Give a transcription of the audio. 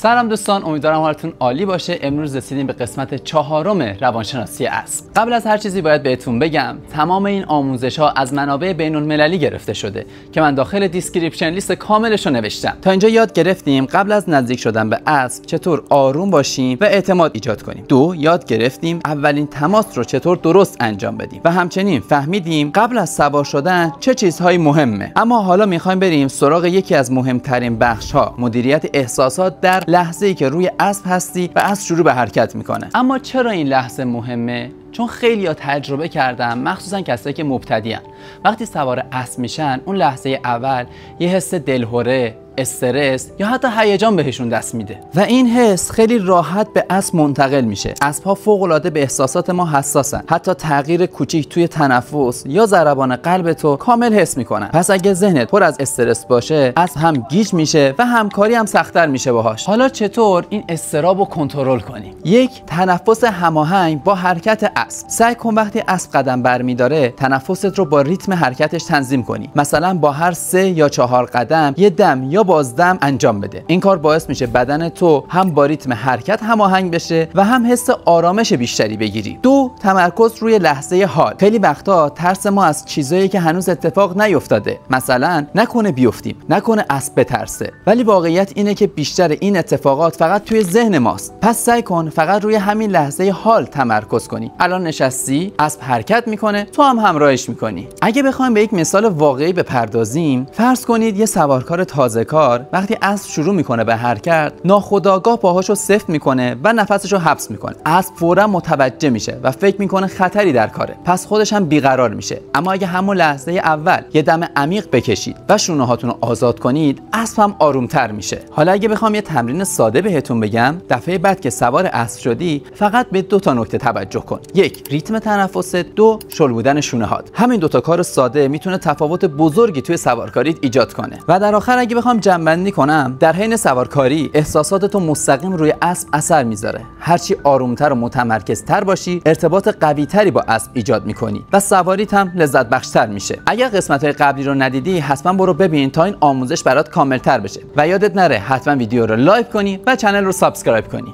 سلام دوستان، امیدوارم حالتون عالی باشه. امروز رسیدیم به قسمت 4 روانشناسی اسب. قبل از هر چیزی باید بهتون بگم تمام این آموزش‌ها از منابع بین‌المللی گرفته شده که من داخل دیسکریپشن لیست کاملش رو نوشتم. تا اینجا یاد گرفتیم قبل از نزدیک شدن به اسب چطور آروم باشیم و اعتماد ایجاد کنیم. 2. یاد گرفتیم اولین تماس رو چطور درست انجام بدیم و همچنین فهمیدیم قبل از سوار شدن چه چیزهایی مهمه. اما حالا می‌خوایم بریم سراغ یکی از مهمترین بخش‌ها، مدیریت احساسات در لحظه‌ای که روی اسب هستی و اسب شروع به حرکت میکنه. اما چرا این لحظه مهمه؟ چون خیلی‌ها تجربه کردن، مخصوصا کسایی که مبتدیان، وقتی سوار اسب میشن اون لحظه اول یه حس دلهره، استرس یا حتی هیجان بهشون دست میده و این حس خیلی راحت به اسب منتقل میشه. اسب‌ها فوق‌العاده به احساسات ما حساسن. حتی تغییر کوچیک توی تنفس یا ضربان قلب تو کامل حس میکنن. پس اگه ذهنت پر از استرس باشه، اسب هم گیج میشه و همکاری هم سخت‌تر میشه باهاش. حالا چطور این اضطراب رو کنترل کنیم؟ 1. تنفس هماهنگ با حرکت اسب. سعی کن وقتی اسب قدم برمی‌داره تنفست رو با ریتم حرکتش تنظیم کنی. مثلا با هر 3 یا 4 قدم یه دم یا بازدم انجام بده. این کار باعث میشه بدن تو هم با ریتم حرکت هماهنگ بشه و هم حس آرامش بیشتری بگیری. 2. تمرکز روی لحظه حال. خیلی وقتا ترس ما از چیزایی که هنوز اتفاق نیفتاده. مثلا نکنه بیفتیم، نکنه اسب بترسه. ولی واقعیت اینه که بیشتر این اتفاقات فقط توی ذهن ماست. پس سعی کن فقط روی همین لحظه حال تمرکز کنی. الان نشستی، اسب حرکت میکنه، تو هم همراهش میکنی. اگه بخوایم به یک مثال واقعی بپردازیم، فرض کنید یه سوارکار تازه‌کار وقتی اسب شروع میکنه به حرکت، ناخودآگاه پاهاشو سفت میکنه و نفسشو حبس میکنه. اسب فوراً متوجه میشه و فکر میکنه خطری در کاره، پس خودش هم بیقرار میشه. اما اگه همون لحظه اول یه دم عمیق بکشید و شونه هاتون رو آزاد کنید، اسب هم آرومتر میشه. حالا اگه بخوام یه تمرین ساده بهتون بگم، دفعه بعد که سوار اسب شدی فقط به 2 تا نکته توجه کن. 1. ریتم تنفست. 2. شل بودن شونه هات. همین 2 تا کار ساده میتونه تفاوت بزرگی توی سوارکاریت ایجاد کنه. و در آخر اگه بخوام جمع‌بندی کنم، در حین سوارکاری احساساتتو مستقیم روی اسب اثر میذاره. هرچی آرومتر و متمرکزتر باشی، ارتباط قوی‌تری با اسب ایجاد میکنی و سواریت هم لذت بخشتر میشه. اگر قسمت‌های قبلی رو ندیدی، حتما برو ببین تا این آموزش برات کاملتر بشه و یادت نره حتما ویدیو رو لایک کنی و کانال رو سابسکرایب کنی.